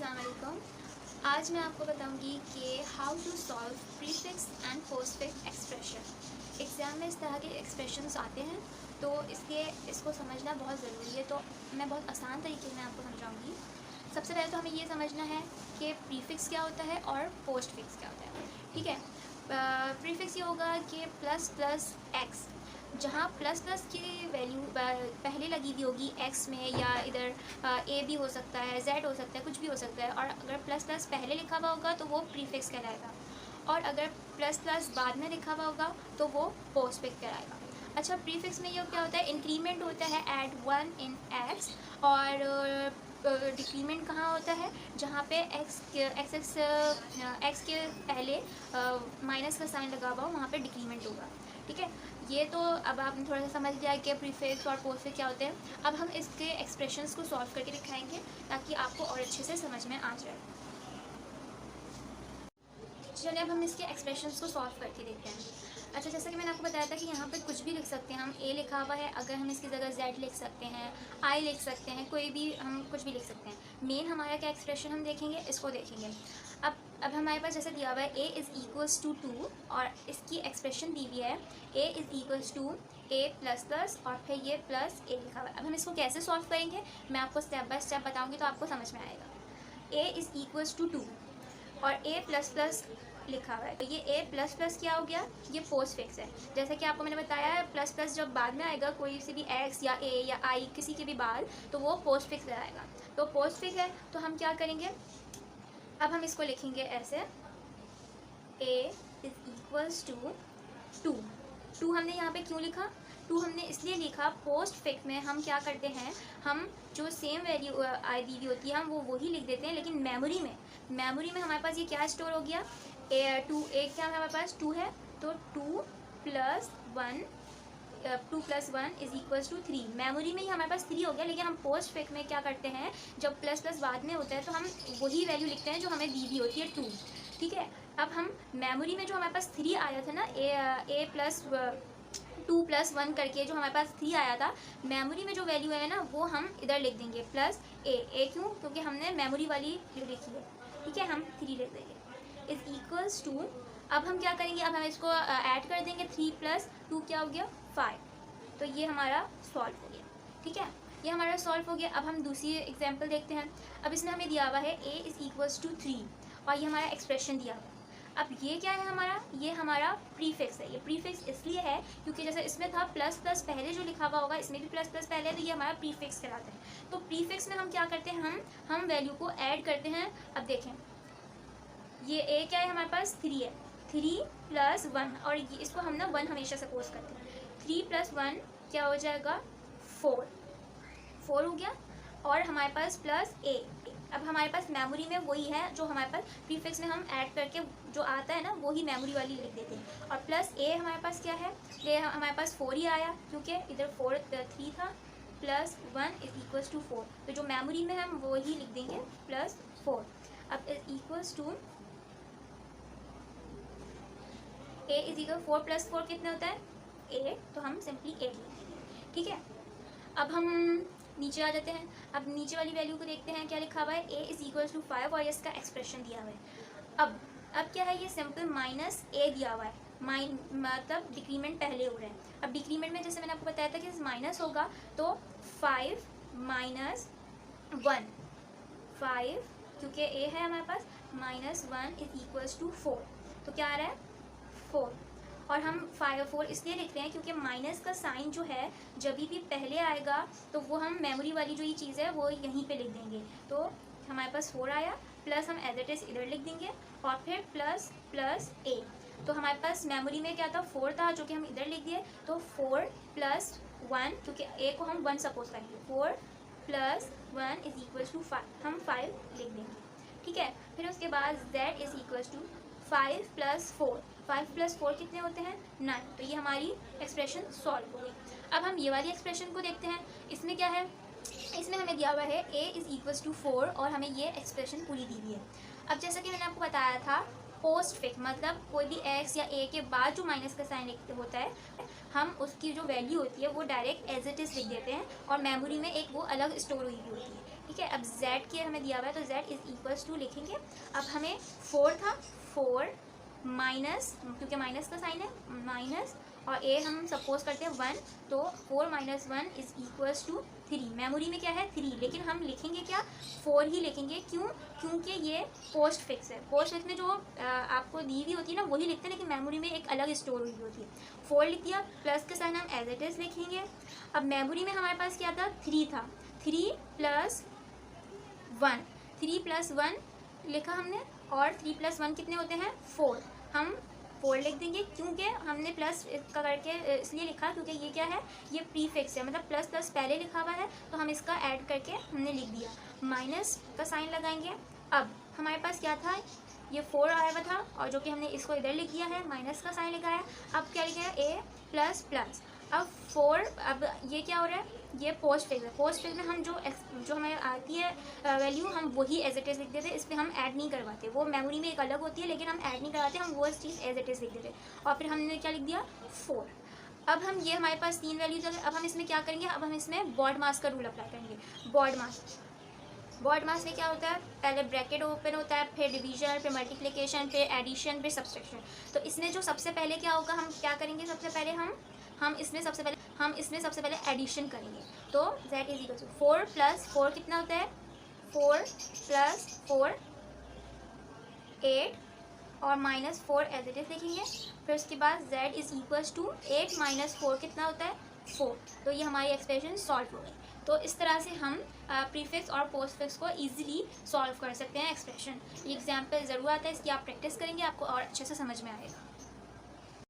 अस्सलाम वालेकुम। आज मैं आपको बताऊंगी कि how to solve prefix and postfix expression. Exam में इस तरह के एक्सप्रेशंस आते हैं, तो इसलिए इसको समझना बहुत ज़रूरी है। तो मैं बहुत आसान तरीके में आपको समझाऊंगी। सबसे पहले तो हमें ये समझना है कि प्रीफिक्स क्या होता है और पोस्टफिक्स क्या होता है। ठीक है, प्रीफिक्स ये होगा कि प्लस प्लस एक्स, जहाँ प्लस प्लस की वैल्यू पहले लगी हुई होगी एक्स में, या इधर ए भी हो सकता है, जेड हो सकता है, कुछ भी हो सकता है। और अगर प्लस प्लस पहले लिखा हुआ होगा तो वो प्रीफिक्स कहलाएगा, और अगर प्लस प्लस बाद में लिखा हुआ होगा तो वो पोस्टफिक्स कहलाएगा। अच्छा, प्रीफिक्स में ये क्या होता है, इंक्रीमेंट होता है एट 1 इन एक्स, और डिक्रीमेंट कहाँ होता है, जहाँ पे एक्स के पहले माइनस का साइन लगा हुआ हो, वहाँ पे डिक्रीमेंट होगा। ठीक है, ये तो अब आप थोड़ा सा समझ लिया कि प्रीफिक्स और पोस्टफिक्स क्या होते हैं। अब हम इसके एक्सप्रेशंस को सॉल्व करके दिखाएंगे ताकि आपको और अच्छे से समझ में आ जाए। चलिए अब हम इसके एक्सप्रेशंस को सॉल्व करके देखते हैं। अच्छा, जैसा कि मैंने आपको बताया था कि यहाँ पे कुछ भी लिख सकते हैं हम। ए लिखा हुआ है, अगर हम इसकी जगह जेड लिख सकते हैं, आई लिख सकते हैं, कोई भी हम कुछ भी लिख सकते हैं। मेन हमारा क्या एक्सप्रेशन हम देखेंगे, इसको देखेंगे। अब हमारे पास जैसे दिया हुआ है ए इज़ इक्वल्स टू 2, और इसकी एक्सप्रेशन दी हुई है A is equals to A plus plus और फिर ये प्लस ए लिखा हुआ है। अब हम इसको कैसे सॉल्व करेंगे, मैं आपको स्टेप बाय स्टेप बताऊँगी तो आपको समझ में आएगा। ए इज़ इक्वल्स टू 2 और ए प्लस प्लस लिखा हुआ है, तो ये ए प्लस प्लस क्या हो गया, ये पोस्ट फिक्स है। जैसे कि आपको मैंने बताया, प्लस प्लस जब बाद में आएगा कोई से भी एक्स या ए या आई किसी के भी बाद, तो वो पोस्ट फिक्स आएगा। तो पोस्ट फिक्स है, तो हम क्या करेंगे, अब हम इसको लिखेंगे ऐसे, ए इज इक्वल्स टू 2 हमने यहाँ पे क्यों लिखा, 2 हमने इसलिए लिखा, पोस्ट फिक्स में हम क्या करते हैं, हम जो सेम वैल्यू आई दी हुई होती है हम वो वही लिख देते हैं, लेकिन मेमोरी में हमारे पास ये क्या स्टोर हो गया, ए 2 एक क्या हमारे पास 2 है, तो 2 plus 1 is equals to 3। Memory में ही हमारे पास 3 हो गया, लेकिन हम पोस्ट फिक्स में क्या करते हैं, जब प्लस प्लस बाद में होता है तो हम वही वैल्यू लिखते हैं जो हमें दी हुई होती है 2। ठीक है, अब हम मेमोरी में जो हमारे पास 3 आया था ना, ए प्लस 2 प्लस 1 करके जो हमारे पास 3 आया था, मेमोरी में जो वैल्यू है ना वो हम इधर लिख देंगे प्लस ए क्यों, क्योंकि हमने मेमोरी वाली जो लिखी है। ठीक है, हम 3 लिख देंगे इज इक्वल्स टू, अब हम क्या करेंगे, अब हम इसको ऐड कर देंगे, 3 प्लस 2 क्या हो गया 5। तो ये हमारा सॉल्व हो गया। ठीक है, ये हमारा सॉल्व हो गया। अब हम दूसरी एग्जांपल देखते हैं। अब इसमें हमें दिया हुआ है ए इज़ इक्वल्स टू 3, और ये हमारा एक्सप्रेशन दिया हुआ है। अब ये क्या है हमारा, ये हमारा प्रीफिक्स है। ये प्रीफिक्स इसलिए है क्योंकि जैसे इसमें था प्लस प्लस पहले जो लिखा हुआ होगा, इसमें भी प्लस प्लस पहले है, तो ये हमारा प्रीफिक्स कहलाता है। तो प्रीफिक्स में हम क्या करते हैं, हम वैल्यू को ऐड करते हैं। अब देखें, ये ए क्या है हमारे पास 3 है, 3 प्लस 1, और ये इसको हम ना 1 हमेशा सपोज करते हैं। 3 प्लस 1 क्या हो जाएगा 4 हो गया, और हमारे पास प्लस ए। अब हमारे पास मेमोरी में वही है जो हमारे पास प्रीफिक्स में हम ऐड करके जो आता है ना वही मेमोरी वाली लिख देते हैं। और प्लस ए हमारे पास क्या है, ये हमारे पास 4 ही आया क्योंकि इधर 3 था, प्लस 1 इज इक्वल्स टू 4, तो जो मेमोरी में हम वो ही लिख देंगे प्लस 4। अब is equals to A is equal 4 plus 4 कितना होता है 8, तो हम सिंपली 8 लिख देंगे। ठीक है, अब हम नीचे आ जाते हैं। अब नीचे वाली वैल्यू को देखते हैं क्या लिखा हुआ है, ए इज इक्वल्स टू 5, और इसका एक्सप्रेशन दिया हुआ है। अब क्या है, ये सिंपल माइनस ए दिया हुआ है, मतलब डिक्रीमेंट पहले हो रहे हैं। अब डिक्रीमेंट में जैसे मैंने आपको बताया था कि माइनस होगा, तो 5 माइनस 1, 5 क्योंकि ए है हमारे पास, माइनस 1 इज इक्वल्स टू 4, तो क्या आ रहा है 4। और हम 4 इसलिए लिख रहे हैं क्योंकि माइनस का साइन जो है जब भी पहले आएगा तो वो हम मेमोरी वाली जो ये चीज़ है वो यहीं पे लिख देंगे। तो हमारे पास 4 आया, प्लस हम एज इट इज़ इधर लिख देंगे, और फिर प्लस प्लस ए। तो हमारे पास मेमोरी में क्या था 4 था जो कि हम इधर लिख दिए, तो 4 प्लस 1, क्योंकि ए को हम 1 सपोज करेंगे, 4 प्लस 1 इज इक्वल्स टू 5, हम 5 लिख देंगे। ठीक है, फिर उसके बाद z is equals to 5 plus 4, 5 plus 4 कितने होते हैं 9, तो ये हमारी एक्सप्रेशन सॉल्व हो गई। अब हम ये वाली एक्सप्रेशन को देखते हैं। इसमें क्या है, इसमें हमें दिया हुआ है a इज़ इक्वल्स टू 4, और हमें ये एक्सप्रेशन पूरी दी हुई है। अब जैसा कि मैंने आपको बताया था, पोस्ट फिक्स मतलब कोई भी x या a के बाद जो माइनस का साइन होता है, हम उसकी जो वैल्यू होती है वो डायरेक्ट एज इट इज़ लिख देते हैं, और मेमोरी में एक वो अलग स्टोर हुई होती है। ठीक है। अब z के हमें दिया हुआ है तो z इज इक्वल्स टू लिखेंगे। अब हमें 4 था, 4 माइनस, क्योंकि माइनस का साइन है, माइनस और a हम सपोज करते हैं 1, तो 4 minus 1 is equals to 3। Memory में क्या है 3, लेकिन हम लिखेंगे क्या 4 ही लिखेंगे। क्यों? क्योंकि ये पोस्ट फिक्स है। पोस्ट फिक्स में जो आपको दी हुई होती है ना वही लिखते हैं, लेकिन मेमोरी में एक अलग स्टोर हुई होती है। 4 लिख दिया, प्लस के साइन हम एज इट इज़ लिखेंगे। अब मेमोरी में हमारे पास क्या था 3 था, 3 प्लस 1, 3 प्लस 1 लिखा हमने, और 3 प्लस 1 कितने होते हैं 4। हम 4 लिख देंगे, क्योंकि हमने प्लस का करके इसलिए लिखा क्योंकि ये क्या है, ये प्रीफिक्स है, मतलब प्लस प्लस पहले लिखा हुआ है तो हम इसका ऐड करके हमने लिख दिया। माइनस का साइन लगाएंगे। अब हमारे पास क्या था, ये 4 आया हुआ था और जो कि हमने इसको इधर लिख दिया है, माइनस का साइन लिखा है। अब क्या लिखा है a प्लस प्लस, अब 4, अब ये क्या हो रहा है, ये पोस्ट फिक्स है। पोस्ट फिक्स में हम जो हमें आती है वैल्यू हम वही एज इट इज़ लिख देते, इस पर हम ऐड नहीं करवाते। वो मेमोरी में एक अलग होती है लेकिन हम ऐड नहीं करवाते, हम वो चीज़ एज इट इज़ लिख देते। और फिर हमने क्या लिख दिया 4। अब हम ये हमारे पास 3 वैल्यूज है। अब हम इसमें क्या करेंगे, अब हम इसमें बॉड मास का रूल अप्लाई करेंगे। बॉड मास में क्या होता है, पहले ब्रैकेट ओपन होता है, फिर डिवीजन, फिर मल्टीप्लिकेशन, फिर एडिशन, फिर सब्सट्रैक्शन। तो इसमें जो सबसे पहले क्या होगा, हम क्या करेंगे, सबसे पहले हम इसमें सबसे पहले एडिशन करेंगे। तो z is equal to 4 plus 4 कितना होता है, 4 प्लस 4 8 और माइनस 4 एज इट इज लिखेंगे। फिर उसके बाद z is equals to 8 minus 4 कितना होता है 4। तो ये हमारी एक्सप्रेशन सॉल्व हो गई। तो इस तरह से हम प्रीफिक्स और पोस्टफिक्स को इजीली सॉल्व कर सकते हैं एक्सप्रेशन। ये एग्जाम्पल ज़रूर आता है, इसकी आप प्रैक्टिस करेंगे आपको और अच्छे से समझ में आएगा।